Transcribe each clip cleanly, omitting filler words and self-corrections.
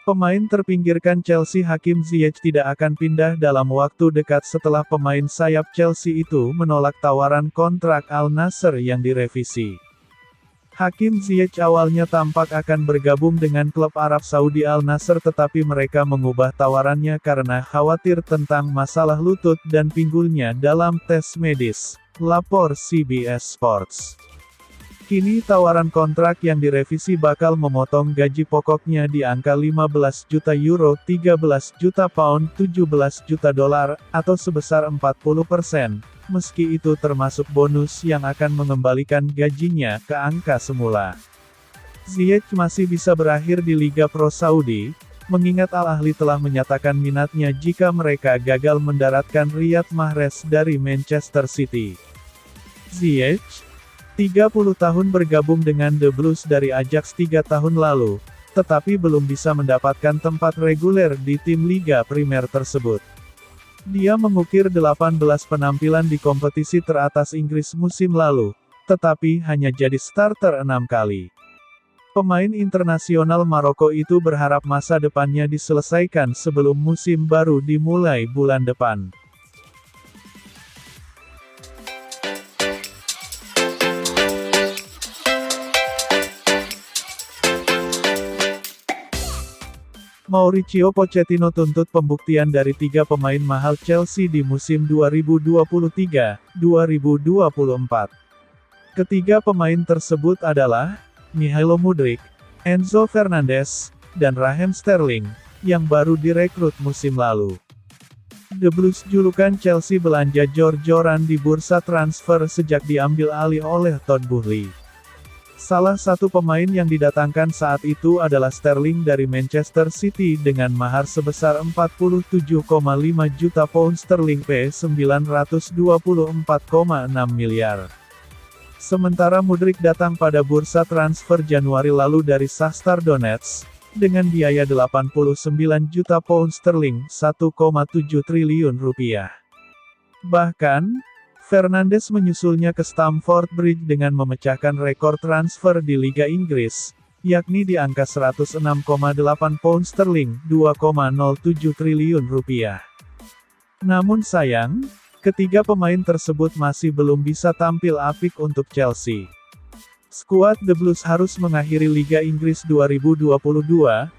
Pemain terpinggirkan Chelsea Hakim Ziyech tidak akan pindah dalam waktu dekat setelah pemain sayap Chelsea itu menolak tawaran kontrak Al Nassr yang direvisi. Hakim Ziyech awalnya tampak akan bergabung dengan klub Arab Saudi Al Nassr, tetapi mereka mengubah tawarannya karena khawatir tentang masalah lutut dan pinggulnya dalam tes medis, lapor CBS Sports. Kini tawaran kontrak yang direvisi bakal memotong gaji pokoknya di angka 15 juta euro, 13 juta pound, 17 juta dolar, atau sebesar 40%, meski itu termasuk bonus yang akan mengembalikan gajinya ke angka semula. Ziyech masih bisa berakhir di Liga Pro Saudi, mengingat Al Ahly telah menyatakan minatnya jika mereka gagal mendaratkan Riyad Mahrez dari Manchester City. Ziyech, 30 tahun, bergabung dengan The Blues dari Ajax 3 tahun lalu, tetapi belum bisa mendapatkan tempat reguler di tim Liga Primer tersebut. Dia mengukir 18 penampilan di kompetisi teratas Inggris musim lalu, tetapi hanya jadi starter 6 kali. Pemain internasional Maroko itu berharap masa depannya diselesaikan sebelum musim baru dimulai bulan depan. Mauricio Pochettino tuntut pembuktian dari 3 pemain mahal Chelsea di musim 2023-2024. Ketiga pemain tersebut adalah Mykhailo Mudryk, Enzo Fernandez, dan Raheem Sterling, yang baru direkrut musim lalu. The Blues julukan Chelsea belanja jor-joran di bursa transfer sejak diambil alih oleh Todd Boehly. Salah satu pemain yang didatangkan saat itu adalah Sterling dari Manchester City dengan mahar sebesar 47,5 juta pound sterling (924,6 miliar). Sementara Mudryk datang pada bursa transfer Januari lalu dari Shakhtar Donetsk, dengan biaya 89 juta pound sterling (1,7 triliun rupiah). Bahkan, Fernandes menyusulnya ke Stamford Bridge dengan memecahkan rekor transfer di Liga Inggris, yakni di angka 106,8 pound sterling (2,07 triliun rupiah). Namun sayang, ketiga pemain tersebut masih belum bisa tampil apik untuk Chelsea. Skuad The Blues harus mengakhiri Liga Inggris 2022-2023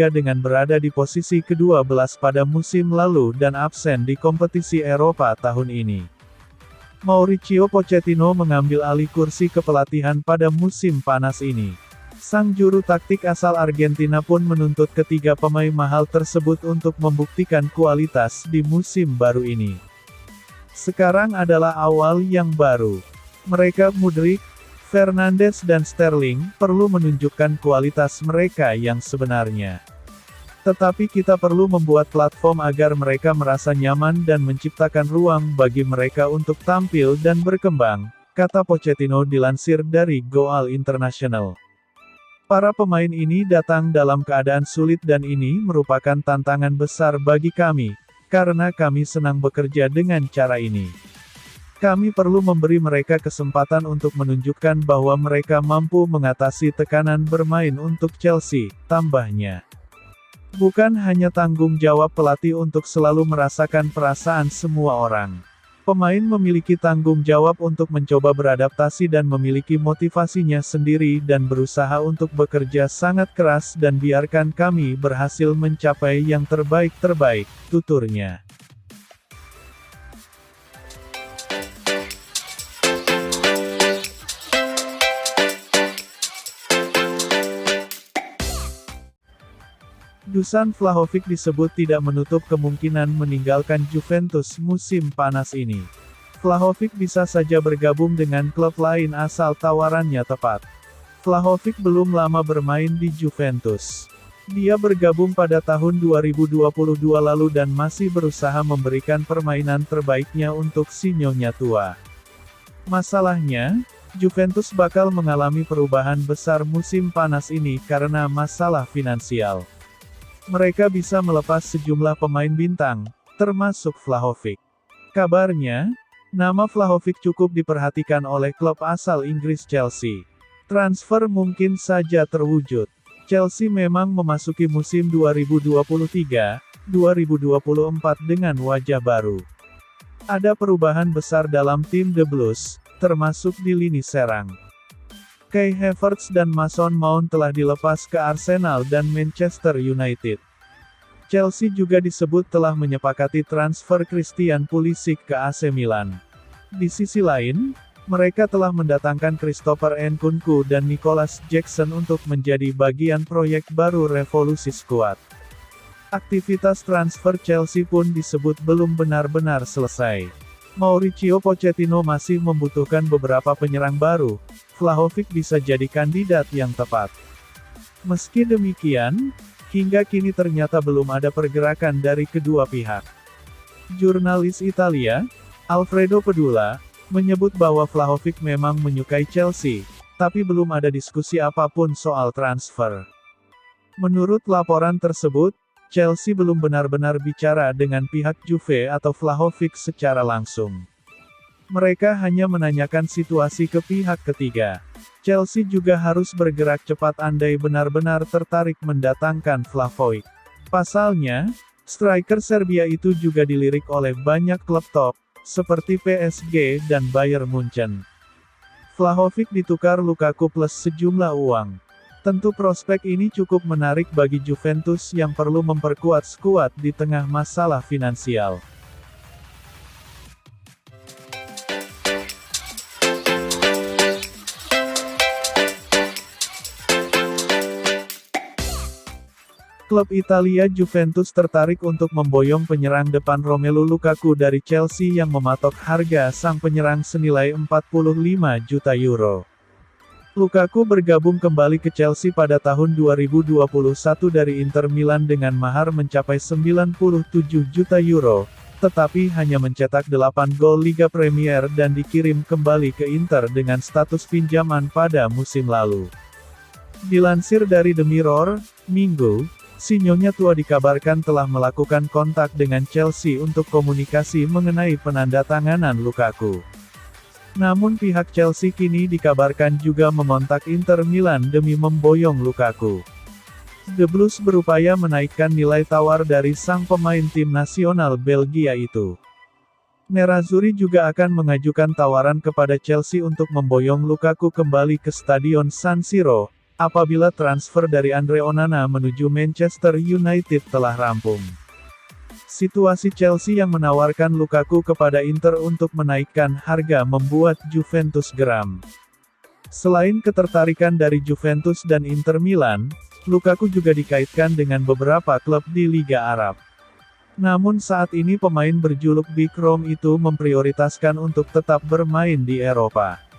dengan berada di posisi ke-12 pada musim lalu dan absen di kompetisi Eropa tahun ini. Mauricio Pochettino mengambil alih kursi kepelatihan pada musim panas ini. Sang juru taktik asal Argentina pun menuntut ketiga pemain mahal tersebut untuk membuktikan kualitas di musim baru ini. Sekarang adalah awal yang baru. Mereka, Mudryk, Fernandes dan Sterling, perlu menunjukkan kualitas mereka yang sebenarnya. Tetapi kita perlu membuat platform agar mereka merasa nyaman dan menciptakan ruang bagi mereka untuk tampil dan berkembang, kata Pochettino dilansir dari Goal International. Para pemain ini datang dalam keadaan sulit dan ini merupakan tantangan besar bagi kami, karena kami senang bekerja dengan cara ini. Kami perlu memberi mereka kesempatan untuk menunjukkan bahwa mereka mampu mengatasi tekanan bermain untuk Chelsea, tambahnya. Bukan hanya tanggung jawab pelatih untuk selalu merasakan perasaan semua orang. Pemain memiliki tanggung jawab untuk mencoba beradaptasi dan memiliki motivasinya sendiri dan berusaha untuk bekerja sangat keras dan biarkan kami berhasil mencapai yang terbaik-terbaik, tuturnya. Dusan Vlahovic disebut tidak menutup kemungkinan meninggalkan Juventus musim panas ini. Vlahovic bisa saja bergabung dengan klub lain asal tawarannya tepat. Vlahovic belum lama bermain di Juventus. Dia bergabung pada tahun 2022 lalu dan masih berusaha memberikan permainan terbaiknya untuk si nyonya tua. Masalahnya, Juventus bakal mengalami perubahan besar musim panas ini karena masalah finansial. Mereka bisa melepas sejumlah pemain bintang, termasuk Vlahovic. Kabarnya, nama Vlahovic cukup diperhatikan oleh klub asal Inggris Chelsea. Transfer mungkin saja terwujud. Chelsea memang memasuki musim 2023-2024 dengan wajah baru. Ada perubahan besar dalam tim The Blues, termasuk di lini serang. Kai Havertz dan Mason Mount telah dilepas ke Arsenal dan Manchester United. Chelsea juga disebut telah menyepakati transfer Christian Pulisic ke AC Milan. Di sisi lain, mereka telah mendatangkan Christopher Nkunku dan Nicholas Jackson untuk menjadi bagian proyek baru revolusi skuad. Aktivitas transfer Chelsea pun disebut belum benar-benar selesai. Mauricio Pochettino masih membutuhkan beberapa penyerang baru. Vlahovic bisa jadi kandidat yang tepat. Meski demikian, hingga kini ternyata belum ada pergerakan dari kedua pihak. Jurnalis Italia, Alfredo Pedula, menyebut bahwa Vlahovic memang menyukai Chelsea, tapi belum ada diskusi apapun soal transfer. Menurut laporan tersebut, Chelsea belum benar-benar bicara dengan pihak Juve atau Vlahovic secara langsung. Mereka hanya menanyakan situasi ke pihak ketiga. Chelsea juga harus bergerak cepat andai benar-benar tertarik mendatangkan Vlahovic. Pasalnya, striker Serbia itu juga dilirik oleh banyak klub top, seperti PSG dan Bayern Munchen. Vlahovic ditukar Lukaku plus sejumlah uang. Tentu prospek ini cukup menarik bagi Juventus yang perlu memperkuat skuad di tengah masalah finansial. Klub Italia Juventus tertarik untuk memboyong penyerang depan Romelu Lukaku dari Chelsea yang mematok harga sang penyerang senilai 45 juta euro. Lukaku bergabung kembali ke Chelsea pada tahun 2021 dari Inter Milan dengan mahar mencapai 97 juta euro, tetapi hanya mencetak 8 gol Liga Premier dan dikirim kembali ke Inter dengan status pinjaman pada musim lalu. Dilansir dari The Mirror, Minggu, si Nyonya tua dikabarkan telah melakukan kontak dengan Chelsea untuk komunikasi mengenai penandatanganan Lukaku. Namun pihak Chelsea kini dikabarkan juga memontak Inter Milan demi memboyong Lukaku. The Blues berupaya menaikkan nilai tawar dari sang pemain tim nasional Belgia itu. Nerazzurri juga akan mengajukan tawaran kepada Chelsea untuk memboyong Lukaku kembali ke Stadion San Siro, apabila transfer dari Andre Onana menuju Manchester United telah rampung. Situasi Chelsea yang menawarkan Lukaku kepada Inter untuk menaikkan harga membuat Juventus geram. Selain ketertarikan dari Juventus dan Inter Milan, Lukaku juga dikaitkan dengan beberapa klub di Liga Arab. Namun saat ini pemain berjuluk Big Rom itu memprioritaskan untuk tetap bermain di Eropa.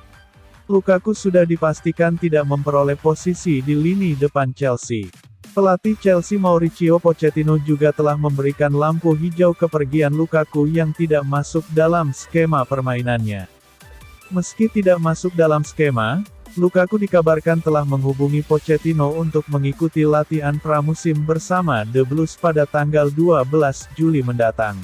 Lukaku sudah dipastikan tidak memperoleh posisi di lini depan Chelsea. Pelatih Chelsea Mauricio Pochettino juga telah memberikan lampu hijau kepergian Lukaku yang tidak masuk dalam skema permainannya. Meski tidak masuk dalam skema, Lukaku dikabarkan telah menghubungi Pochettino untuk mengikuti latihan pramusim bersama The Blues pada tanggal 12 Juli mendatang.